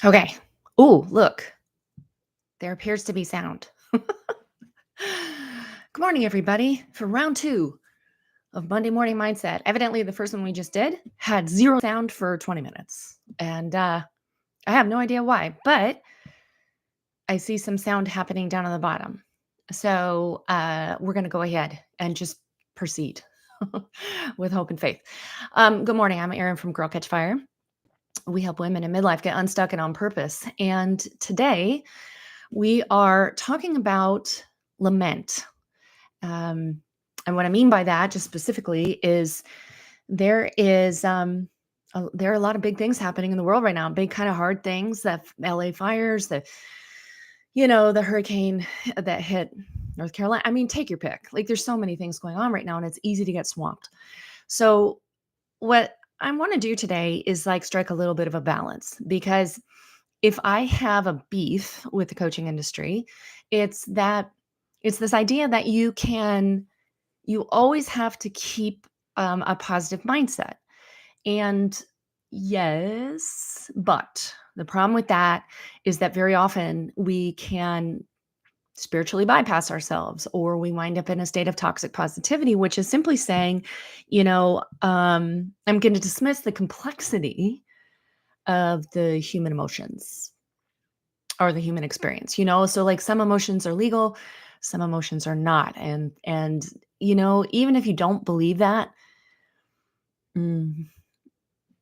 Okay. Ooh, look, there appears to be sound. Good morning, everybody, for round two of Monday Morning Mindset. Evidently, the first one we just did had zero sound for 20 minutes. And I have no idea why, but I see some sound happening down on the bottom. So we're going to go ahead and just proceed with hope and faith. Good morning. I'm Erin from Girl Catch Fire. We help women in midlife get unstuck and on purpose. And today, we are talking about lament. And what I mean by that, just specifically, is there is there are a lot of big things happening in the world right now. Big kind of hard things. The LA fires, the hurricane that hit North Carolina. I mean, take your pick. Like, there's so many things going on right now, and it's easy to get swamped. So, what I want to do today is like strike a little bit of a balance, because if I have a beef with the coaching industry, it's this idea that you always have to keep a positive mindset. And yes, but the problem with that is that very often we can spiritually bypass ourselves, or we wind up in a state of toxic positivity, which is simply saying, I'm going to dismiss the complexity of the human emotions or the human experience. So like, some emotions are legal, some emotions are not. And even if you don't believe that, mm,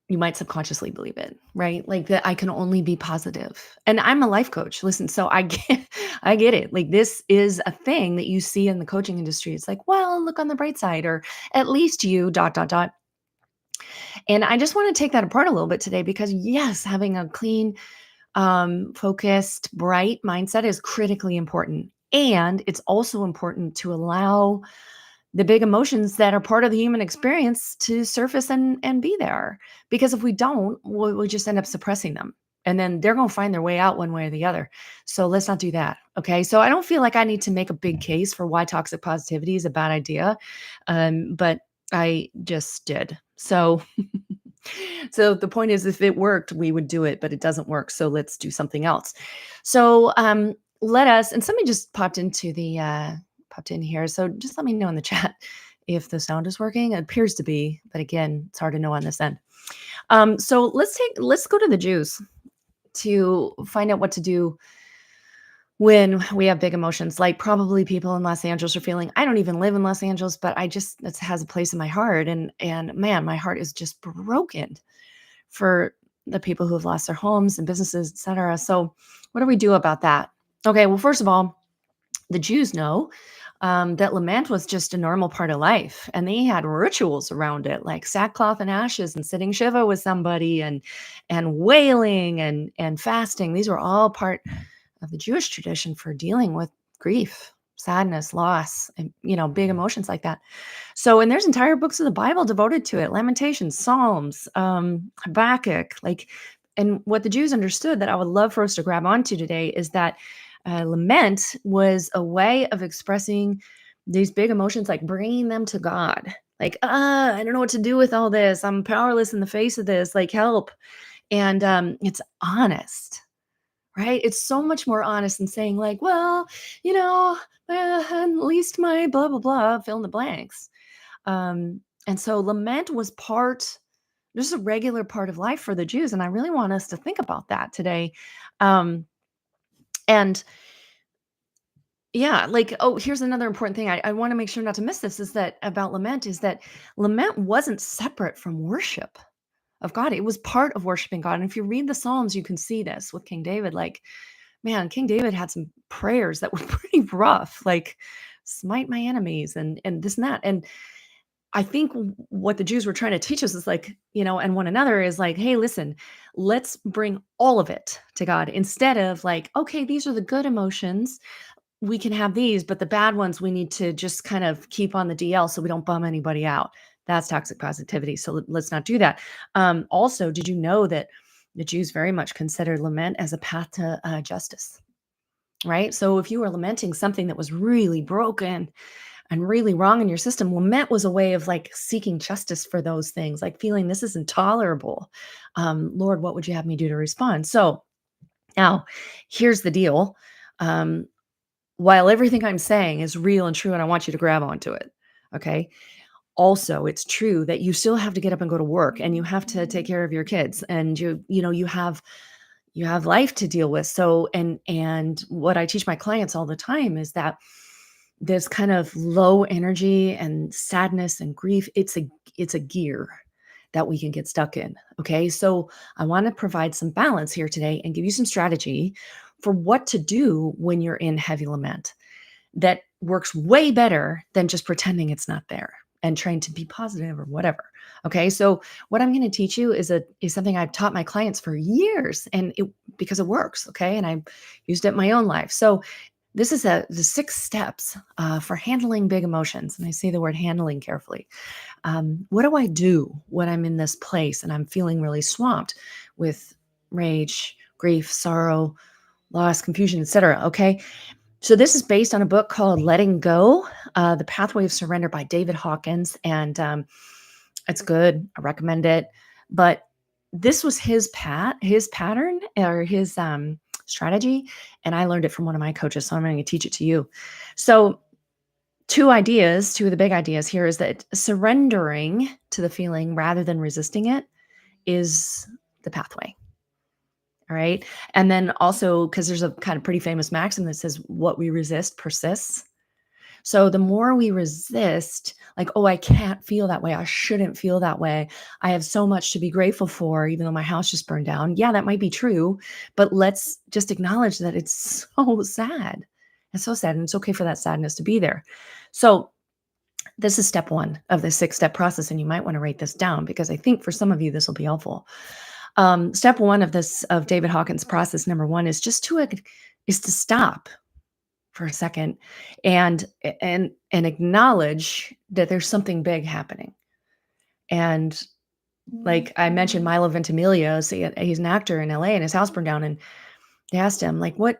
you might subconsciously believe it, right? Like, that I can only be positive. And I'm a life coach. Listen, so I get it. Like, this is a thing that you see in the coaching industry. It's like, well, look on the bright side, or at least you dot dot dot. And I just want to take that apart a little bit today, because yes, having a clean, focused, bright mindset is critically important. And it's also important to allow the big emotions that are part of the human experience to surface and be there. Because if we don't, we'll just end up suppressing them. And then they're going to find their way out one way or the other. So let's not do that. Okay. So I don't feel like I need to make a big case for why toxic positivity is a bad idea. But I just did. So so the point is, if it worked, we would do it, but it doesn't work. So let's do something else. So let us, and somebody just popped in here. So just let me know in the chat if the sound is working. It appears to be, but again, it's hard to know on this end. So let's go to the Jews to find out what to do when we have big emotions. Like, probably people in Los Angeles are feeling. I don't even live in Los Angeles, but it has a place in my heart. And man, my heart is just broken for the people who have lost their homes and businesses, etc. So what do we do about that? Okay, well, first of all, the Jews know that lament was just a normal part of life, and they had rituals around it, like sackcloth and ashes, and sitting shiva with somebody, and wailing, and fasting. These were all part of the Jewish tradition for dealing with grief, sadness, loss, and big emotions like that. So, and there's entire books of the Bible devoted to it: Lamentations, Psalms, Habakkuk. And what the Jews understood, that I would love for us to grab onto today, is that lament was a way of expressing these big emotions, like bringing them to God. Like, I don't know what to do with all this. I'm powerless in the face of this. Like, help. And it's honest, right? It's so much more honest than saying, like, well, at least my blah, blah, blah, fill in the blanks. And so lament was just a regular part of life for the Jews. And I really want us to think about that today. And yeah, like, oh, here's another important thing. I want to make sure not to miss this, is that lament wasn't separate from worship of God. It was part of worshiping God. And if you read the Psalms, you can see this with King David. Like, man, King David had some prayers that were pretty rough, like, smite my enemies, and this and that. And I think what the Jews were trying to teach us is, like, and one another, is like, hey, listen, let's bring all of it to God, instead of like, okay, these are the good emotions, we can have these, but the bad ones we need to just kind of keep on the DL so we don't bum anybody out. That's toxic positivity. So let's not do that. Also, did you know that the Jews very much considered lament as a path to justice, right? So if you were lamenting something that was really broken and really wrong in your system, lament was a way of like seeking justice for those things, like feeling this is intolerable. Lord, what would you have me do to respond? So Now, here's the deal. Um, while everything I'm saying is real and true, and I want you to grab onto it, okay? Also, it's true that you still have to get up and go to work, and you have to take care of your kids, and you have life to deal with. So, and what I teach my clients all the time is that this kind of low energy and sadness and grief, it's a gear that we can get stuck in. Okay. So I want to provide some balance here today and give you some strategy for what to do when you're in heavy lament that works way better than just pretending it's not there and trying to be positive or whatever. Okay. So what I'm going to teach you is something I've taught my clients for years, and it because it works. Okay. And I've used it in my own life. So this is the 6 steps for handling big emotions. And I say the word handling carefully. What do I do when I'm in this place and I'm feeling really swamped with rage, grief, sorrow, loss, confusion, etc.? Okay. So this is based on a book called Letting Go, The Pathway of Surrender by David Hawkins. And it's good. I recommend it. But this was his pattern or his strategy. And I learned it from one of my coaches. So I'm going to teach it to you. So two of the big ideas here is that surrendering to the feeling rather than resisting it is the pathway. All right. And then also, because there's a kind of pretty famous maxim that says what we resist persists. So the more we resist, like, oh, I can't feel that way. I shouldn't feel that way. I have so much to be grateful for, even though my house just burned down. Yeah, that might be true. But let's just acknowledge that it's so sad. It's so sad. And it's okay for that sadness to be there. So this is step one of the 6-step process. And you might want to write this down because I think for some of you, this will be helpful. Step one of David Hawkins' process, number one, is is to stop for a second and acknowledge that there's something big happening. And like I mentioned, Milo Ventimiglia, so he's an actor in LA, and his house burned down, and they asked him, like, what's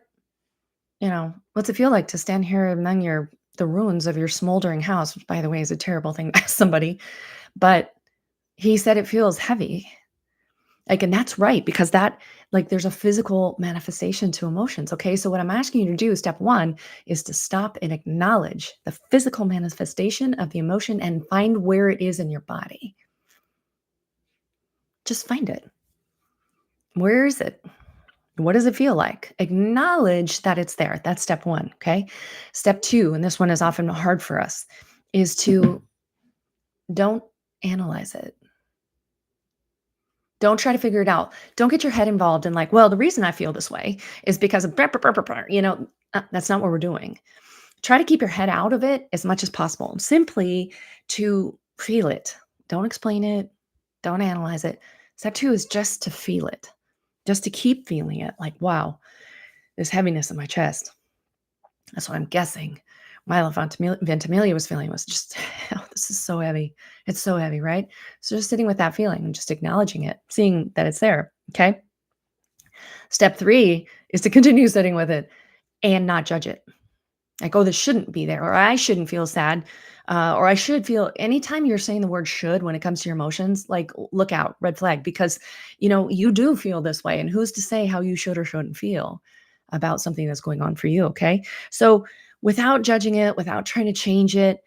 it feel like to stand here among the ruins of your smoldering house, which by the way is a terrible thing to ask somebody. But he said it feels heavy. Like, and that's right, because there's a physical manifestation to emotions. Okay. So what I'm asking you to do, step one, is to stop and acknowledge the physical manifestation of the emotion and find where it is in your body. Just find it. Where is it? What does it feel like? Acknowledge that it's there. That's step one. Okay. Step two, and this one is often hard for us, is to don't analyze it. Don't try to figure it out. Don't get your head involved in like, well, the reason I feel this way is because of, that's not what we're doing. Try to keep your head out of it as much as possible. Simply to feel it. Don't explain it. Don't analyze it. Step two is just to feel it, just to keep feeling it. Like, wow, this heaviness in my chest. That's what I'm guessing Milo Ventimiglia was feeling was just, oh, this is so heavy. It's so heavy, right? So just sitting with that feeling and just acknowledging it, seeing that it's there. Okay. Step three is to continue sitting with it and not judge it. Like, oh, this shouldn't be there, or I shouldn't feel sad, or I should feel. Anytime you're saying the word should when it comes to your emotions, like, look out, red flag, because you do feel this way, and who's to say how you should or shouldn't feel about something that's going on for you? Okay, so without judging it, without trying to change it,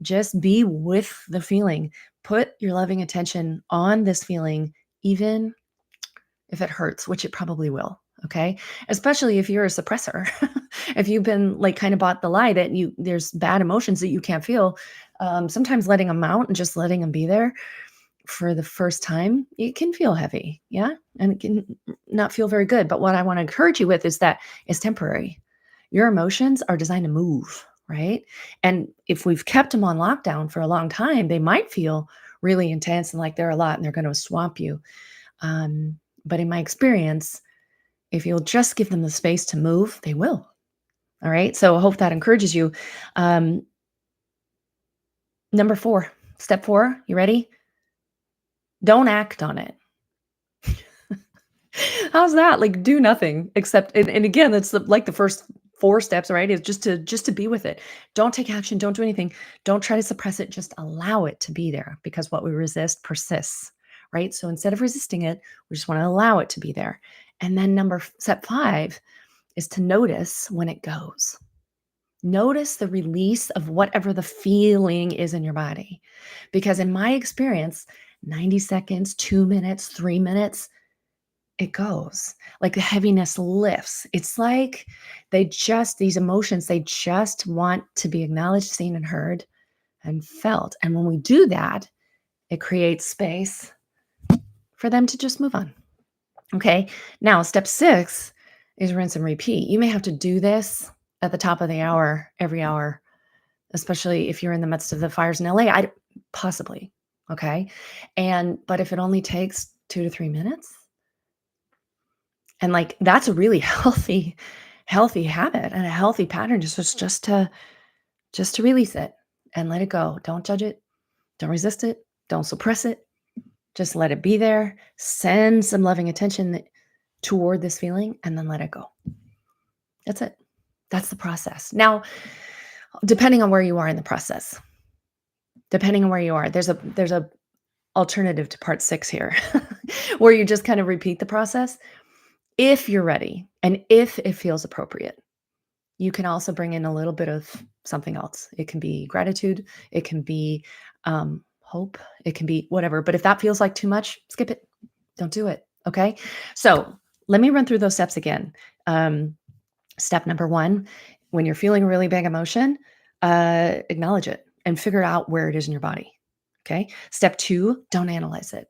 just be with the feeling. Put your loving attention on this feeling, even if it hurts, which it probably will. Okay. Especially if you're a suppressor. If you've been like kind of bought the lie that there's bad emotions that you can't feel. Sometimes letting them out and just letting them be there for the first time, it can feel heavy. Yeah. And it can not feel very good. But what I want to encourage you with is that it's temporary. Your emotions are designed to move, right? And if we've kept them on lockdown for a long time, they might feel really intense and like they're a lot and they're going to swamp you. But in my experience, if you'll just give them the space to move, they will. All right. So I hope that encourages you. Um, Number 4, step 4, you ready? Don't act on it. How's that? Like, do nothing except, and again, that's like the first 4 steps, right? Is just to be with it. Don't take action. Don't do anything. Don't try to suppress it. Just allow it to be there, because what we resist persists, right? So instead of resisting it, we just want to allow it to be there. And then step 5 is to notice when it goes. Notice the release of whatever the feeling is in your body. Because in my experience, 90 seconds, 2 minutes, 3 minutes, it goes. Like the heaviness lifts. It's like these emotions, they just want to be acknowledged, seen, and heard and felt. And when we do that, it creates space for them to just move on. Okay. Now, step 6 is rinse and repeat. You may have to do this at the top of the hour, every hour, especially if you're in the midst of the fires in LA. Possibly. Okay. But if it only takes 2 to 3 minutes, and like that's a really healthy habit and a healthy pattern, just to release it and let it go. Don't judge it. Don't resist it. Don't suppress it. Just let it be there. Send some loving attention toward this feeling and then let it go. That's it. That's the process. Now, depending on where you are in the process, there's a alternative to part 6 here where you just kind of repeat the process. If you're ready and if it feels appropriate, you can also bring in a little bit of something else. It can be gratitude. It can be hope. It can be whatever. But if that feels like too much, skip it. Don't do it. Okay. So let me run through those steps again. Step number 1, when you're feeling a really big emotion, acknowledge it and figure out where it is in your body. Okay. Step 2, don't analyze it.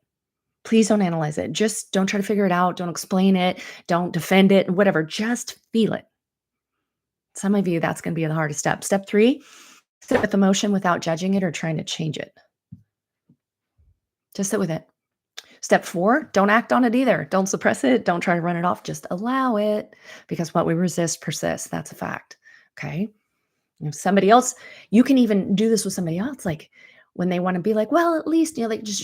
Please don't analyze it. Just don't try to figure it out. Don't explain it. Don't defend it, whatever. Just feel it. Some of you, that's going to be the hardest step. Step 3, sit with emotion without judging it or trying to change it. Just sit with it. Step 4, don't act on it either. Don't suppress it. Don't try to run it off. Just allow it, because what we resist persists. That's a fact. Okay. If somebody else, you can even do this with somebody else. Like when they want to be like, well, at least, like just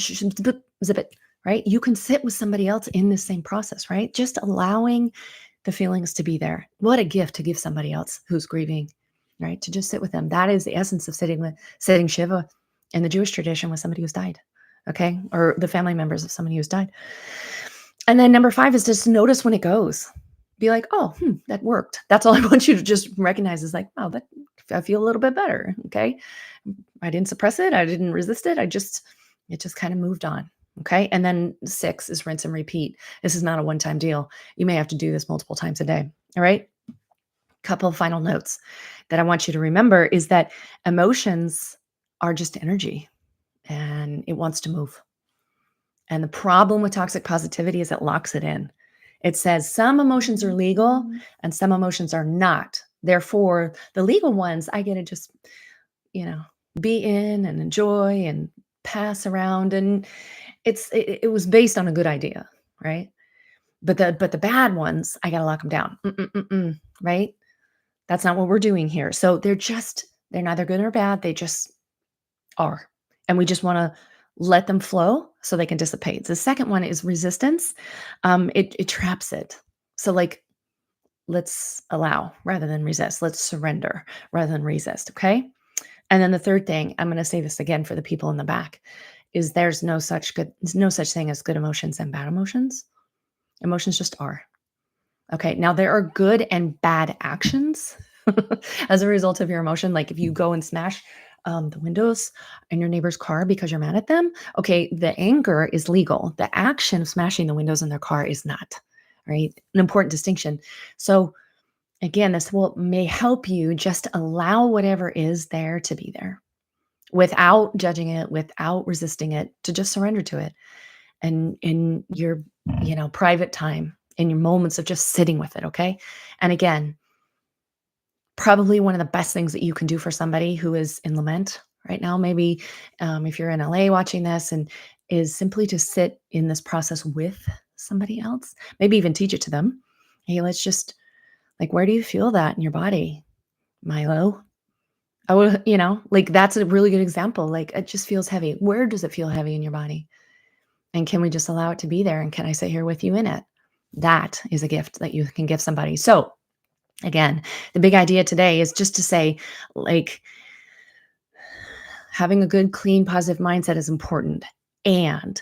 zip it, right? You can sit with somebody else in the same process, right? Just allowing the feelings to be there. What a gift to give somebody else who's grieving, right? To just sit with them. That is the essence of sitting Shiva in the Jewish tradition with somebody who's died. Okay. Or the family members of somebody who's died. And then number 5 is just notice when it goes. Be like, oh, that worked. That's all I want you to just recognize is like, oh, I feel a little bit better. Okay. I didn't suppress it. I didn't resist it. It just kind of moved on. Okay. And then 6 is rinse and repeat. This is not a one-time deal. You may have to do this multiple times a day. All right. Couple of final notes that I want you to remember is that emotions are just energy and it wants to move. And the problem with toxic positivity is it locks it in. It says some emotions are legal and some emotions are not. Therefore, the legal ones, I get to just, be in and enjoy and pass around. And it was based on a good idea, right? But the bad ones, I got to lock them down, right? That's not what we're doing here. So they're neither good nor bad. They just are. And we just want to let them flow so they can dissipate. The second one is resistance. It traps it. So like, let's allow rather than resist. Let's surrender rather than resist. Okay. And then the third thing, I'm going to say this again for the people in the back, is there's no such thing as good emotions and bad emotions. Emotions just are. Okay. Now there are good and bad actions as a result of your emotion. Like if you go and smash the windows in your neighbor's car because you're mad at them. Okay, the anger is legal. The action of smashing the windows in their car is not, right? An important distinction. So again, this may help you just allow whatever is there to be there without judging it, without resisting it, to just surrender to it. And in your, private time, in your moments of just sitting with it, okay? And again, probably one of the best things that you can do for somebody who is in lament right now, maybe if you're in LA watching this, and is simply to sit in this process with somebody else, maybe even teach it to them. Hey, let's just, like, where do you feel that in your body, Milo? I would, like that's a really good example. Like it just feels heavy. Where does it feel heavy in your body? And can we just allow it to be there? And can I sit here with you in it? That is a gift that you can give somebody. So again, the big idea today is just to say, like, having a good, clean, positive mindset is important. And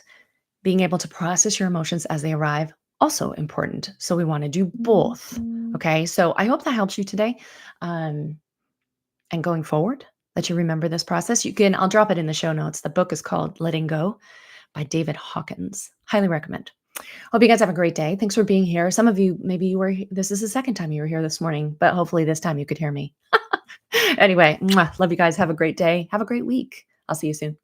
being able to process your emotions as they arrive also important. So we want to do both. Okay. So I hope that helps you today. Um, and going forward, that you remember this process. I'll drop it in the show notes. The book is called Letting Go by David Hawkins. Highly recommend. Hope you guys have a great day. Thanks for being here. Some of you, maybe this is the second time you were here this morning, but hopefully this time you could hear me. Anyway, love you guys. Have a great day. Have a great week. I'll see you soon.